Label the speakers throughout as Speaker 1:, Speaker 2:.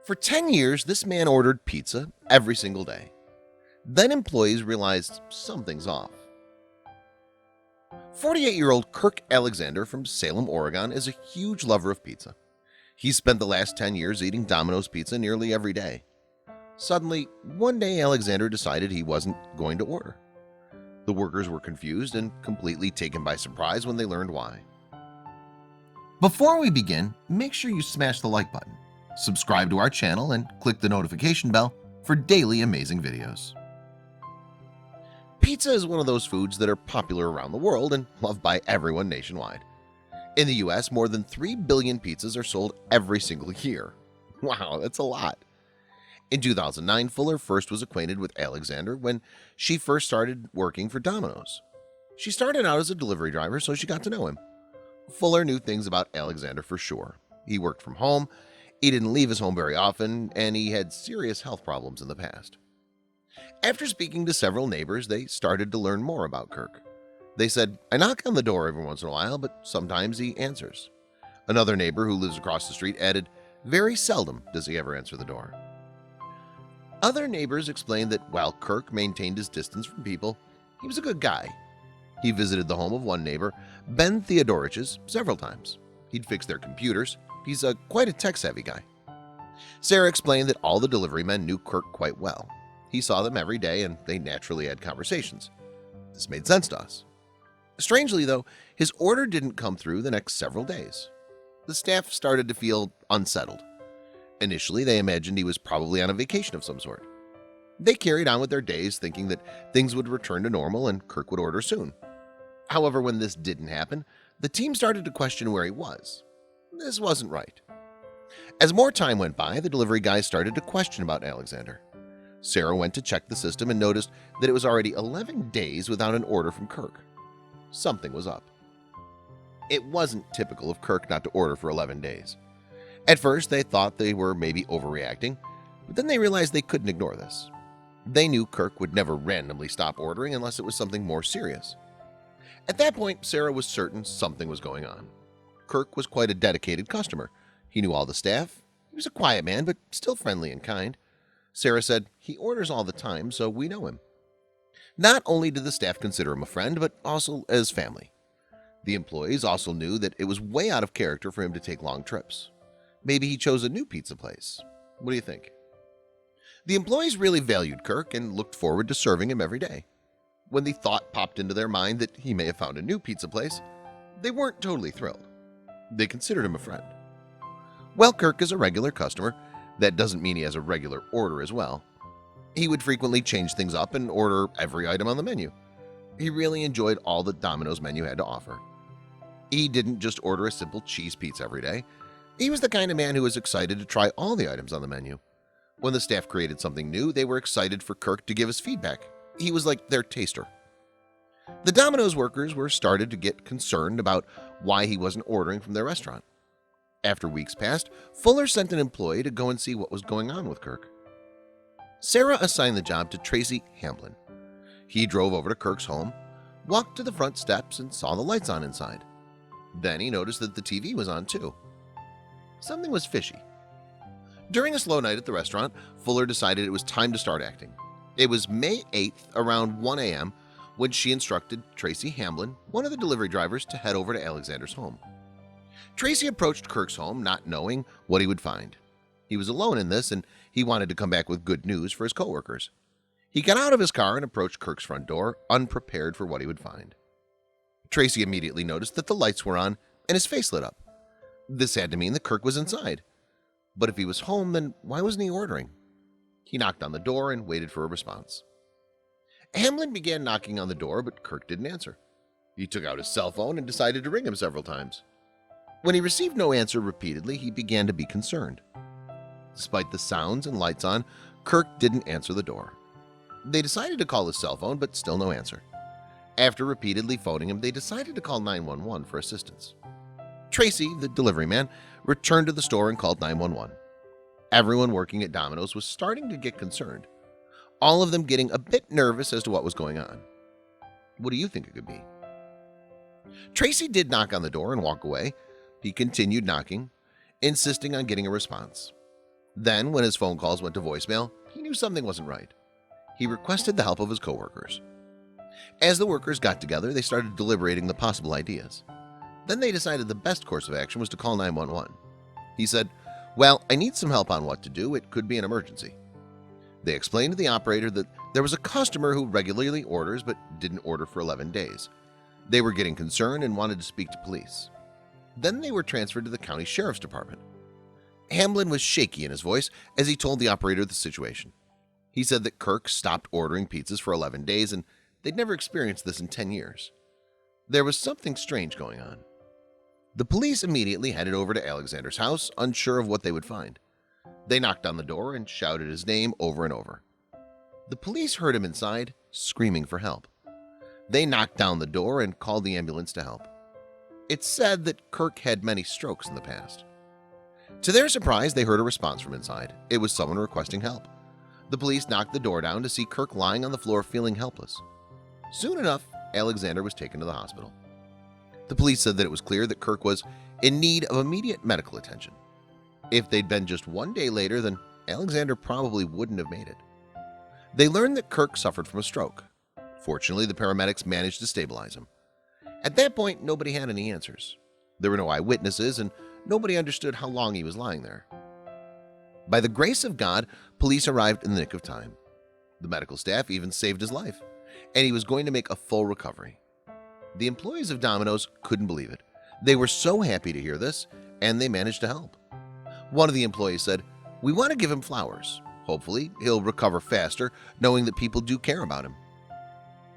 Speaker 1: For 10 years, this man ordered pizza every single day. Then employees realized something's off. 48-year-old Kirk Alexander from Salem, Oregon is a huge lover of pizza. He spent the last 10 years eating Domino's pizza nearly every day. Suddenly, one day Alexander decided he wasn't going to order. The workers were confused and completely taken by surprise when they learned why. Before we begin, make sure you smash the like button, subscribe to our channel, and click the notification bell for daily amazing videos. Pizza is one of those foods that are popular around the world and loved by everyone nationwide. In the US, more than 3 billion pizzas are sold every single year. Wow, that's a lot. In 2009, Fuller first was acquainted with Alexander when she first started working for Domino's. She started out as a delivery driver, so she got to know him. Fuller knew things about Alexander for sure. He worked from home, he didn't leave his home very often, and he had serious health problems in the past. After speaking to several neighbors, they started to learn more about Kirk. They said, "I knock on the door every once in a while, but sometimes he answers." Another neighbor who lives across the street added, "Very seldom does he ever answer the door." Other neighbors explained that while Kirk maintained his distance from people, he was a good guy. He visited the home of one neighbor, Ben Theodorich's, several times. He'd fix their computers. He's quite a tech-savvy guy. Sarah explained that all the delivery men knew Kirk quite well. He saw them every day and they naturally had conversations. This made sense to us. Strangely though, his order didn't come through the next several days. The staff started to feel unsettled. Initially, they imagined he was probably on a vacation of some sort. They carried on with their days thinking that things would return to normal and Kirk would order soon. However, when this didn't happen, the team started to question where he was. This wasn't right. As more time went by, the delivery guys started to question about Alexander. Sarah went to check the system and noticed that it was already 11 days without an order from Kirk. Something was up. It wasn't typical of Kirk not to order for 11 days. At first, they thought they were maybe overreacting, but then they realized they couldn't ignore this. They knew Kirk would never randomly stop ordering unless it was something more serious. At that point, Sarah was certain something was going on. Kirk was quite a dedicated customer. He knew all the staff. He was a quiet man, but still friendly and kind. Sarah said, "He orders all the time, so we know him." Not only did the staff consider him a friend, but also as family. The employees also knew that it was way out of character for him to take long trips. Maybe he chose a new pizza place. What do you think? The employees really valued Kirk and looked forward to serving him every day. When the thought popped into their mind that he may have found a new pizza place, they weren't totally thrilled. They considered him a friend. While Kirk is a regular customer, that doesn't mean he has a regular order as well. He would frequently change things up and order every item on the menu. He really enjoyed all that Domino's menu had to offer. He didn't just order a simple cheese pizza every day. He was the kind of man who was excited to try all the items on the menu. When the staff created something new, they were excited for Kirk to give us feedback. He was like their taster. The Domino's workers were started to get concerned about why he wasn't ordering from their restaurant. After weeks passed, Fuller sent an employee to go and see what was going on with Kirk. Sarah assigned the job to Tracy Hamblin. He drove over to Kirk's home, walked to the front steps and saw the lights on inside. Then he noticed that the TV was on too. Something was fishy. During a slow night at the restaurant, Fuller decided it was time to start acting. It was May 8th around 1 a.m. when she instructed Tracy Hamblin, one of the delivery drivers, to head over to Alexander's home. Tracy approached Kirk's home not knowing what he would find. He was alone in this and he wanted to come back with good news for his coworkers. He got out of his car and approached Kirk's front door, unprepared for what he would find. Tracy immediately noticed that the lights were on and his face lit up. This had to mean that Kirk was inside. But if he was home, then why wasn't he ordering? He knocked on the door and waited for a response. Hamlin began knocking on the door, but Kirk didn't answer. He took out his cell phone and decided to ring him several times. When he received no answer repeatedly, he began to be concerned. Despite the sounds and lights on, Kirk didn't answer the door. They decided to call his cell phone, but still no answer. After repeatedly phoning him, they decided to call 911 for assistance. Tracy, the delivery man, returned to the store and called 911. Everyone working at Domino's was starting to get concerned, all of them getting a bit nervous as to what was going on. What do you think it could be? Tracy did knock on the door and walk away. He continued knocking, insisting on getting a response. Then, when his phone calls went to voicemail, he knew something wasn't right. He requested the help of his coworkers. As the workers got together, they started deliberating the possible ideas. Then they decided the best course of action was to call 911. He said, "Well, I need some help on what to do. It could be an emergency." They explained to the operator that there was a customer who regularly orders but didn't order for 11 days. They were getting concerned and wanted to speak to police. Then they were transferred to the county sheriff's department. Hamblin was shaky in his voice as he told the operator the situation. He said that Kirk stopped ordering pizzas for 11 days and they'd never experienced this in 10 years. There was something strange going on. The police immediately headed over to Alexander's house, unsure of what they would find. They knocked on the door and shouted his name over and over. The police heard him inside, screaming for help. They knocked down the door and called the ambulance to help. It's said that Kirk had many strokes in the past. To their surprise, they heard a response from inside. It was someone requesting help. The police knocked the door down to see Kirk lying on the floor feeling helpless. Soon enough, Alexander was taken to the hospital. The police said that it was clear that Kirk was in need of immediate medical attention. If they'd been just one day later, then Alexander probably wouldn't have made it. They learned that Kirk suffered from a stroke. Fortunately, the paramedics managed to stabilize him. At that point, nobody had any answers. There were no eyewitnesses, and nobody understood how long he was lying there. By the grace of God, police arrived in the nick of time. The medical staff even saved his life, and he was going to make a full recovery. The employees of Domino's couldn't believe it. They were so happy to hear this, and they managed to help. One of the employees said, "We want to give him flowers. Hopefully, he'll recover faster, knowing that people do care about him."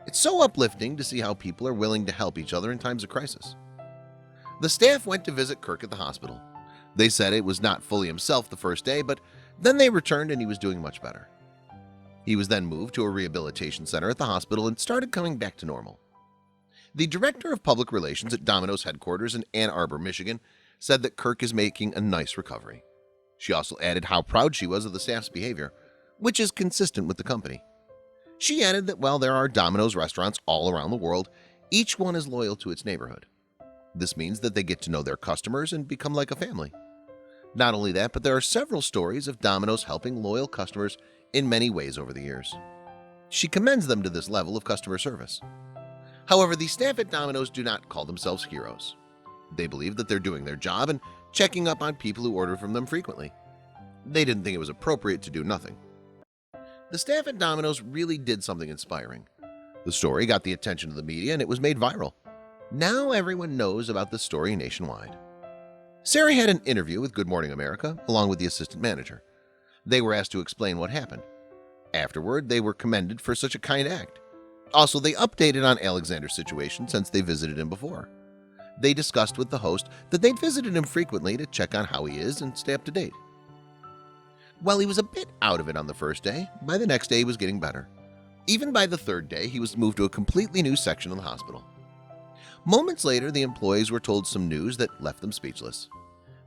Speaker 1: It's so uplifting to see how people are willing to help each other in times of crisis. The staff went to visit Kirk at the hospital. They said it was not fully himself the first day, but then they returned and he was doing much better. He was then moved to a rehabilitation center at the hospital and started coming back to normal. The director of public relations at Domino's headquarters in Ann Arbor, Michigan, said that Kirk is making a nice recovery. She also added how proud she was of the staff's behavior, which is consistent with the company. She added that while there are Domino's restaurants all around the world, each one is loyal to its neighborhood. This means that they get to know their customers and become like a family. Not only that, but there are several stories of Domino's helping loyal customers in many ways over the years. She commends them to this level of customer service. However, the staff at Domino's do not call themselves heroes. They believe that they're doing their job and checking up on people who order from them frequently. They didn't think it was appropriate to do nothing. The staff at Domino's really did something inspiring. The story got the attention of the media and it was made viral. Now everyone knows about the story nationwide. Sarah had an interview with Good Morning America along with the assistant manager. They were asked to explain what happened. Afterward, they were commended for such a kind act. Also, they updated on Alexander's situation since they visited him before. They discussed with the host that they'd visited him frequently to check on how he is and stay up to date. While he was a bit out of it on the first day, by the next day he was getting better. Even by the third day, he was moved to a completely new section of the hospital. Moments later, the employees were told some news that left them speechless.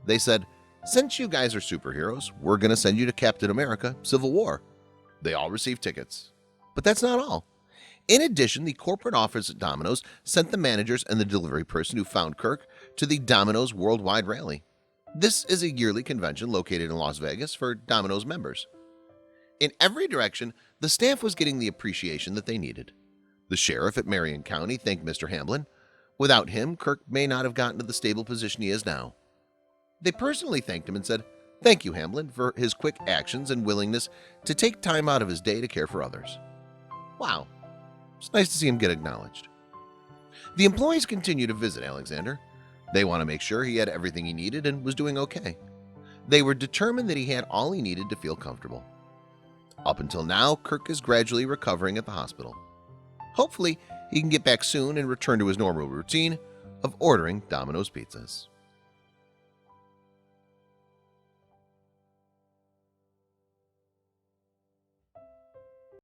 Speaker 1: They said, "Since you guys are superheroes, we're going to send you to Captain America: Civil War." They all received tickets. But that's not all. In addition, the corporate office at Domino's sent the managers and the delivery person who found Kirk to the Domino's Worldwide Rally. This is a yearly convention located in Las Vegas for Domino's members. In every direction, the staff was getting the appreciation that they needed. The sheriff at Marion County thanked Mr. Hamblin. Without him, Kirk may not have gotten to the stable position he is now. They personally thanked him and said, "Thank you, Hamblin, for his quick actions and willingness to take time out of his day to care for others." Wow, it's nice to see him get acknowledged. The employees continue to visit Alexander. They want to make sure he had everything he needed and was doing okay. They were determined that he had all he needed to feel comfortable. Up until now, Kirk is gradually recovering at the hospital. Hopefully, he can get back soon and return to his normal routine of ordering Domino's pizzas.